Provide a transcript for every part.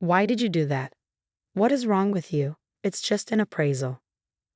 Why did you do that? What is wrong with you? It's just an appraisal.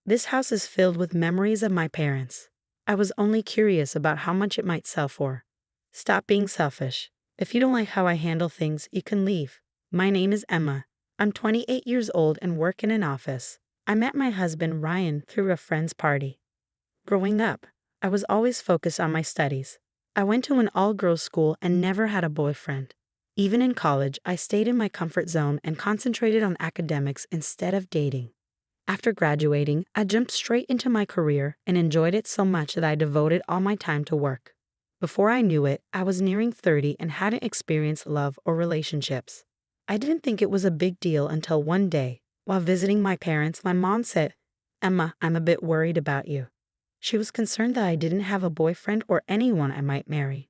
This house is filled with memories of my parents. I was only curious about how much it might sell for. Stop being selfish. If you don't like how I handle things, you can leave. My name is Emma. I'm 28 years old and work in an office. I met my husband Ryan through a friend's party. Growing up, I was always focused on my studies. I went to an all-girls school and never had a boyfriend. Even in college, I stayed in my comfort zone and concentrated on academics instead of dating. After graduating, I jumped straight into my career and enjoyed it so much that I devoted all my time to work. Before I knew it, I was nearing 30 and hadn't experienced love or relationships. I didn't think it was a big deal until one day, while visiting my parents, my mom said, "Emma, I'm a bit worried about you." She was concerned that I didn't have a boyfriend or anyone I might marry.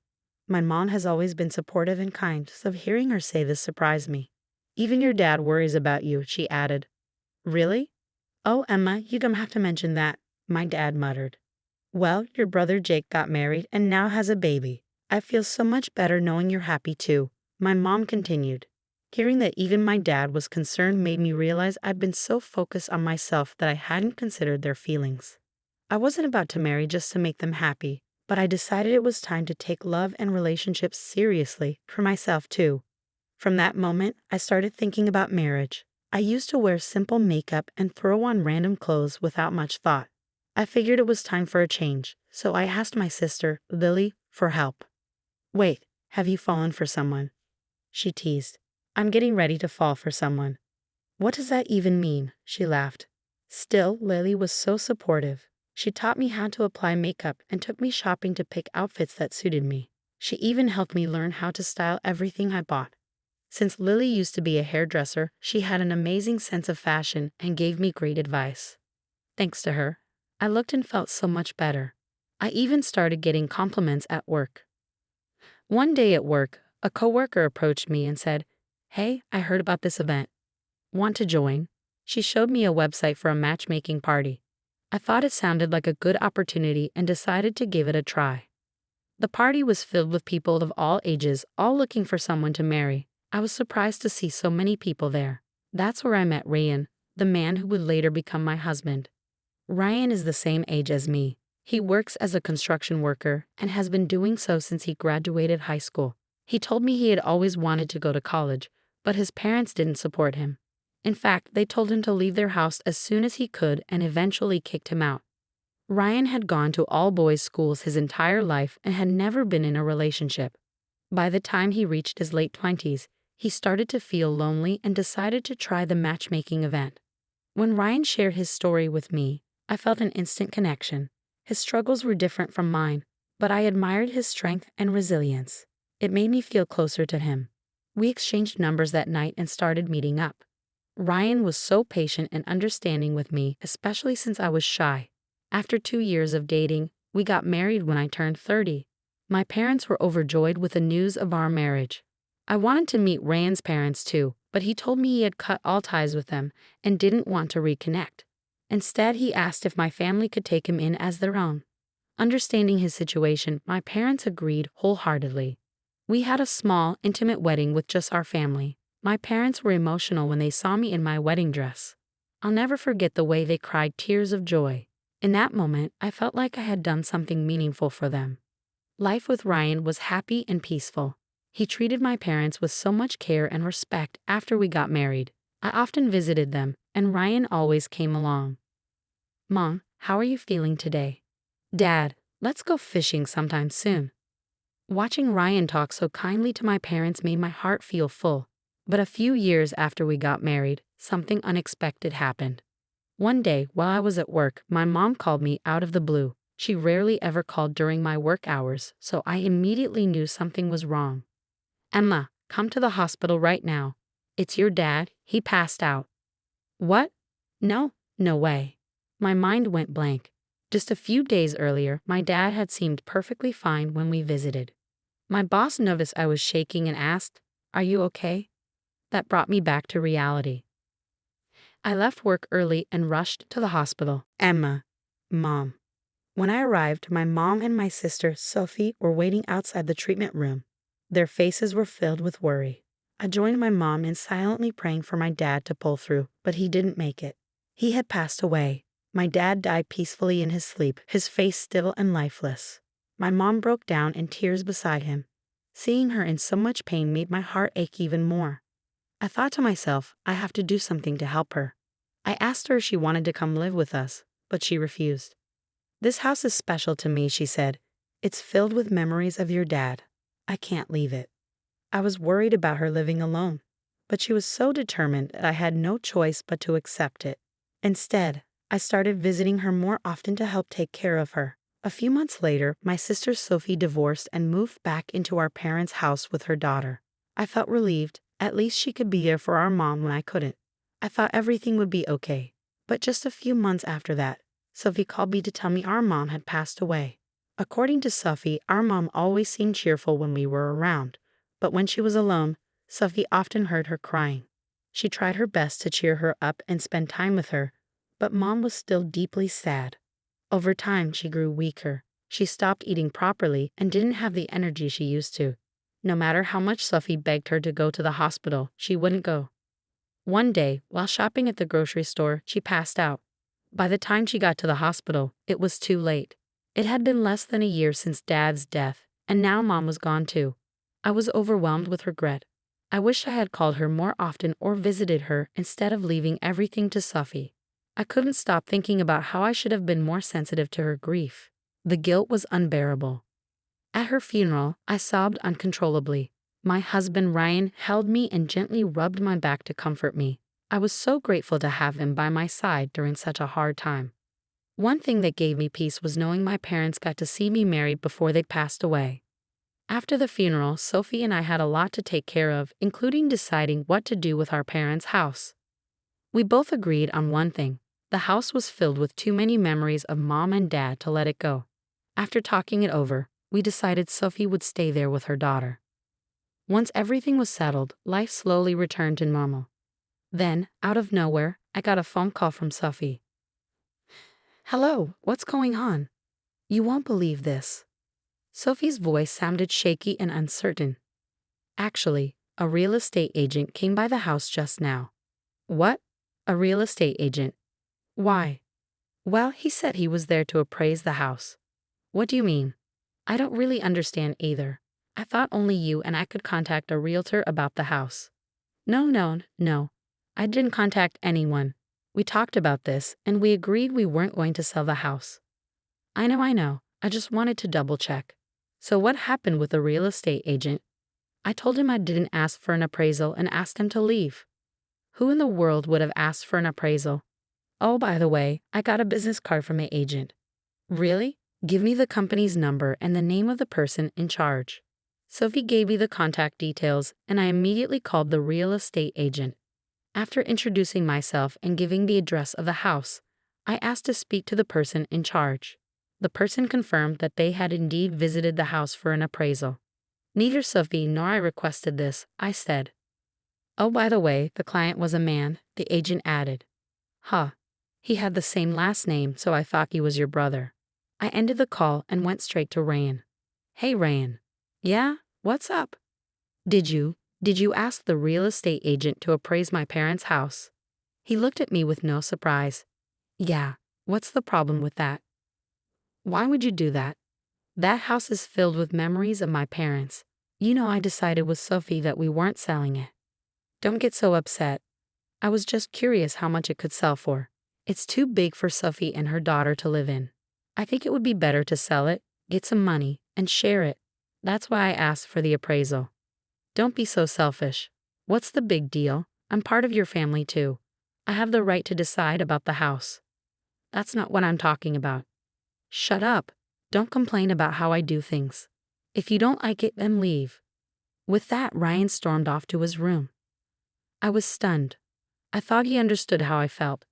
My mom has always been supportive and kind, so hearing her say this surprised me. "Even your dad worries about you," she added. "Really?" "Oh, Emma, you don't have to mention that," my dad muttered. "Well, your brother Jake got married and now has a baby. I feel so much better knowing you're happy too," my mom continued. Hearing that even my dad was concerned made me realize I'd been so focused on myself that I hadn't considered their feelings. I wasn't about to marry just to make them happy, but I decided it was time to take love and relationships seriously for myself too. From that moment, I started thinking about marriage. I used to wear simple makeup and throw on random clothes without much thought. I figured it was time for a change, so I asked my sister, Lily, for help. "Wait, have you fallen for someone?" she teased. "I'm getting ready to fall for someone." "What does that even mean?" she laughed. Still, Lily was so supportive. She taught me how to apply makeup and took me shopping to pick outfits that suited me. She even helped me learn how to style everything I bought. Since Lily used to be a hairdresser, she had an amazing sense of fashion and gave me great advice. Thanks to her, I looked and felt so much better. I even started getting compliments at work. One day at work, a coworker approached me and said, "Hey, I heard about this event. Want to join?" She showed me a website for a matchmaking party. I thought it sounded like a good opportunity and decided to give it a try. The party was filled with people of all ages, all looking for someone to marry. I was surprised to see so many people there. That's where I met Ryan, the man who would later become my husband. Ryan is the same age as me. He works as a construction worker and has been doing so since he graduated high school. He told me he had always wanted to go to college, but his parents didn't support him. In fact, they told him to leave their house as soon as he could and eventually kicked him out. Ryan had gone to all-boys schools his entire life and had never been in a relationship. By the time he reached his late 20s, he started to feel lonely and decided to try the matchmaking event. When Ryan shared his story with me, I felt an instant connection. His struggles were different from mine, but I admired his strength and resilience. It made me feel closer to him. We exchanged numbers that night and started meeting up. Ryan was so patient and understanding with me, especially since I was shy. After 2 years of dating, we got married when I turned 30. My parents were overjoyed with the news of our marriage. I wanted to meet Ryan's parents too, but he told me he had cut all ties with them and didn't want to reconnect. Instead, he asked if my family could take him in as their own. Understanding his situation, my parents agreed wholeheartedly. We had a small, intimate wedding with just our family. My parents were emotional when they saw me in my wedding dress. I'll never forget the way they cried tears of joy. In that moment, I felt like I had done something meaningful for them. Life with Ryan was happy and peaceful. He treated my parents with so much care and respect after we got married. I often visited them, and Ryan always came along. "Mom, how are you feeling today?" "Dad, let's go fishing sometime soon." Watching Ryan talk so kindly to my parents made my heart feel full. But a few years after we got married, something unexpected happened. One day, while I was at work, my mom called me out of the blue. She rarely ever called during my work hours, so I immediately knew something was wrong. "Emma, come to the hospital right now. It's your dad, he passed out." "What? No, no way." My mind went blank. Just a few days earlier, my dad had seemed perfectly fine when we visited. My boss noticed I was shaking and asked, "Are you okay?" That brought me back to reality. I left work early and rushed to the hospital. "Emma, Mom." When I arrived, my mom and my sister, Sophie, were waiting outside the treatment room. Their faces were filled with worry. I joined my mom in silently praying for my dad to pull through, but he didn't make it. He had passed away. My dad died peacefully in his sleep, his face still and lifeless. My mom broke down in tears beside him. Seeing her in so much pain made my heart ache even more. I thought to myself, I have to do something to help her. I asked her if she wanted to come live with us, but she refused. "This house is special to me," she said. "It's filled with memories of your dad. I can't leave it." I was worried about her living alone, but she was so determined that I had no choice but to accept it. Instead, I started visiting her more often to help take care of her. A few months later, my sister Sophie divorced and moved back into our parents' house with her daughter. I felt relieved. At least she could be there for our mom when I couldn't. I thought everything would be okay. But just a few months after that, Sophie called me to tell me our mom had passed away. According to Sophie, our mom always seemed cheerful when we were around, but when she was alone, Sophie often heard her crying. She tried her best to cheer her up and spend time with her, but Mom was still deeply sad. Over time, she grew weaker. She stopped eating properly and didn't have the energy she used to. No matter how much Sophie begged her to go to the hospital, she wouldn't go. One day, while shopping at the grocery store, she passed out. By the time she got to the hospital, it was too late. It had been less than a year since Dad's death, and now Mom was gone too. I was overwhelmed with regret. I wished I had called her more often or visited her instead of leaving everything to Sophie. I couldn't stop thinking about how I should have been more sensitive to her grief. The guilt was unbearable. At her funeral, I sobbed uncontrollably. My husband Ryan held me and gently rubbed my back to comfort me. I was so grateful to have him by my side during such a hard time. One thing that gave me peace was knowing my parents got to see me married before they passed away. After the funeral, Sophie and I had a lot to take care of, including deciding what to do with our parents' house. We both agreed on one thing. The house was filled with too many memories of Mom and Dad to let it go. After talking it over, we decided Sophie would stay there with her daughter. Once everything was settled, life slowly returned to normal. Then, out of nowhere, I got a phone call from Sophie. "Hello, what's going on? You won't believe this." Sophie's voice sounded shaky and uncertain. "Actually, a real estate agent came by the house just now." "What? A real estate agent? Why?" "Well, he said he was there to appraise the house." "What do you mean?" "I don't really understand either. I thought only you and I could contact a realtor about the house." No. I didn't contact anyone. We talked about this, and we agreed we weren't going to sell the house." I know. I just wanted to double check." "So what happened with the real estate agent?" "I told him I didn't ask for an appraisal and asked him to leave." "Who in the world would have asked for an appraisal?" "Oh, by the way, I got a business card from the agent." "Really? Give me the company's number and the name of the person in charge." Sophie gave me the contact details, and I immediately called the real estate agent. After introducing myself and giving the address of the house, I asked to speak to the person in charge. The person confirmed that they had indeed visited the house for an appraisal. "Neither Sophie nor I requested this," I said. "Oh, by the way, the client was a man," the agent added. "Huh. He had the same last name, so I thought he was your brother." I ended the call and went straight to Ryan. "Hey, Ryan." "Yeah? What's up?" Did you ask the real estate agent to appraise my parents' house?" He looked at me with no surprise. "Yeah, what's the problem with that?" "Why would you do that? That house is filled with memories of my parents. You know I decided with Sophie that we weren't selling it." "Don't get so upset. I was just curious how much it could sell for. It's too big for Sophie and her daughter to live in. I think it would be better to sell it, get some money, and share it. That's why I asked for the appraisal." "Don't be so selfish. What's the big deal? I'm part of your family too. I have the right to decide about the house." "That's not what I'm talking about." "Shut up. Don't complain about how I do things. If you don't like it, then leave." With that, Ryan stormed off to his room. I was stunned. I thought he understood how I felt.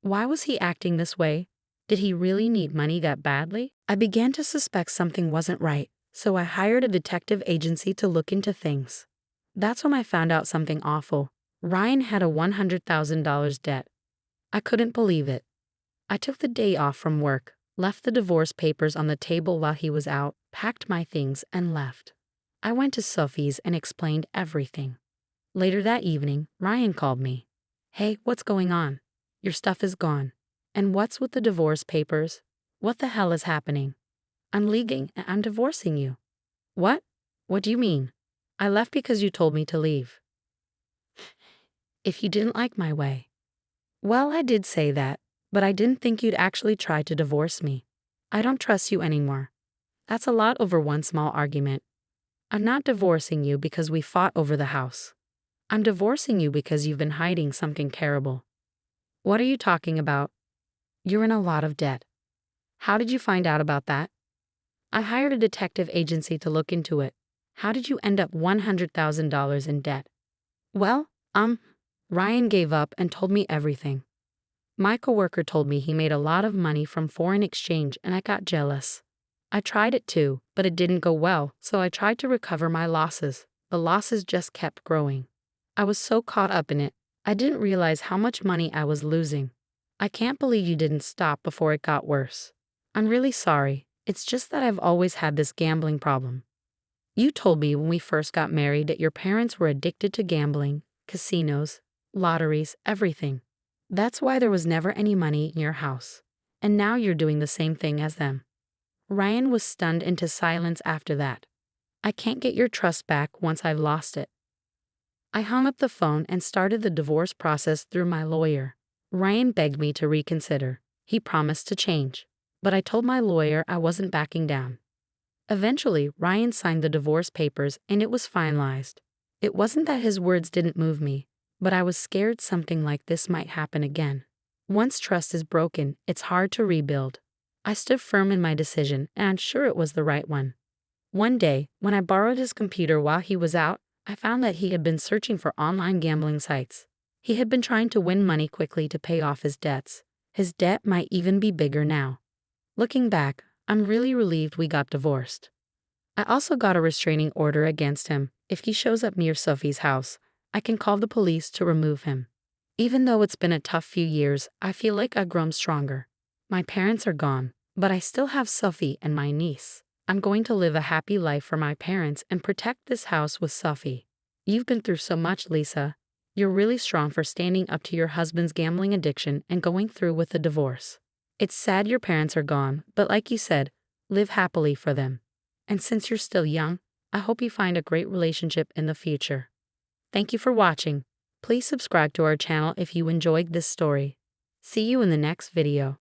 Why was he acting this way? Did he really need money that badly? I began to suspect something wasn't right, so I hired a detective agency to look into things. That's when I found out something awful. Ryan had a $100,000 debt. I couldn't believe it. I took the day off from work, left the divorce papers on the table while he was out, packed my things, and left. I went to Sophie's and explained everything. Later that evening, Ryan called me. Hey, what's going on? Your stuff is gone. And what's with the divorce papers? What the hell is happening? I'm leaving and I'm divorcing you. What? What do you mean? I left because you told me to leave. If you didn't like my way. Well, I did say that, but I didn't think you'd actually try to divorce me. I don't trust you anymore. That's a lot over one small argument. I'm not divorcing you because we fought over the house. I'm divorcing you because you've been hiding something terrible. What are you talking about? You're in a lot of debt. How did you find out about that? I hired a detective agency to look into it. How did you end up $100,000 in debt? Well, Ryan gave up and told me everything. My coworker told me he made a lot of money from foreign exchange and I got jealous. I tried it too, but it didn't go well, so I tried to recover my losses. The losses just kept growing. I was so caught up in it, I didn't realize how much money I was losing. I can't believe you didn't stop before it got worse. I'm really sorry. It's just that I've always had this gambling problem. You told me when we first got married that your parents were addicted to gambling, casinos, lotteries, everything. That's why there was never any money in your house. And now you're doing the same thing as them. Ryan was stunned into silence after that. I can't get your trust back once I've lost it. I hung up the phone and started the divorce process through my lawyer. Ryan begged me to reconsider. He promised to change. But I told my lawyer I wasn't backing down. Eventually, Ryan signed the divorce papers and it was finalized. It wasn't that his words didn't move me, but I was scared something like this might happen again. Once trust is broken, it's hard to rebuild. I stood firm in my decision and I'm sure it was the right one. One day, when I borrowed his computer while he was out, I found that he had been searching for online gambling sites. He had been trying to win money quickly to pay off his debts. His debt might even be bigger now. Looking back, I'm really relieved we got divorced. I also got a restraining order against him. If he shows up near Sophie's house, I can call the police to remove him. Even though it's been a tough few years, I feel like I've grown stronger. My parents are gone, but I still have Sophie and my niece. I'm going to live a happy life for my parents and protect this house with Sophie. You've been through so much, Lisa. You're really strong for standing up to your husband's gambling addiction and going through with the divorce. It's sad your parents are gone, but like you said, live happily for them. And since you're still young, I hope you find a great relationship in the future. Thank you for watching. Please subscribe to our channel if you enjoyed this story. See you in the next video.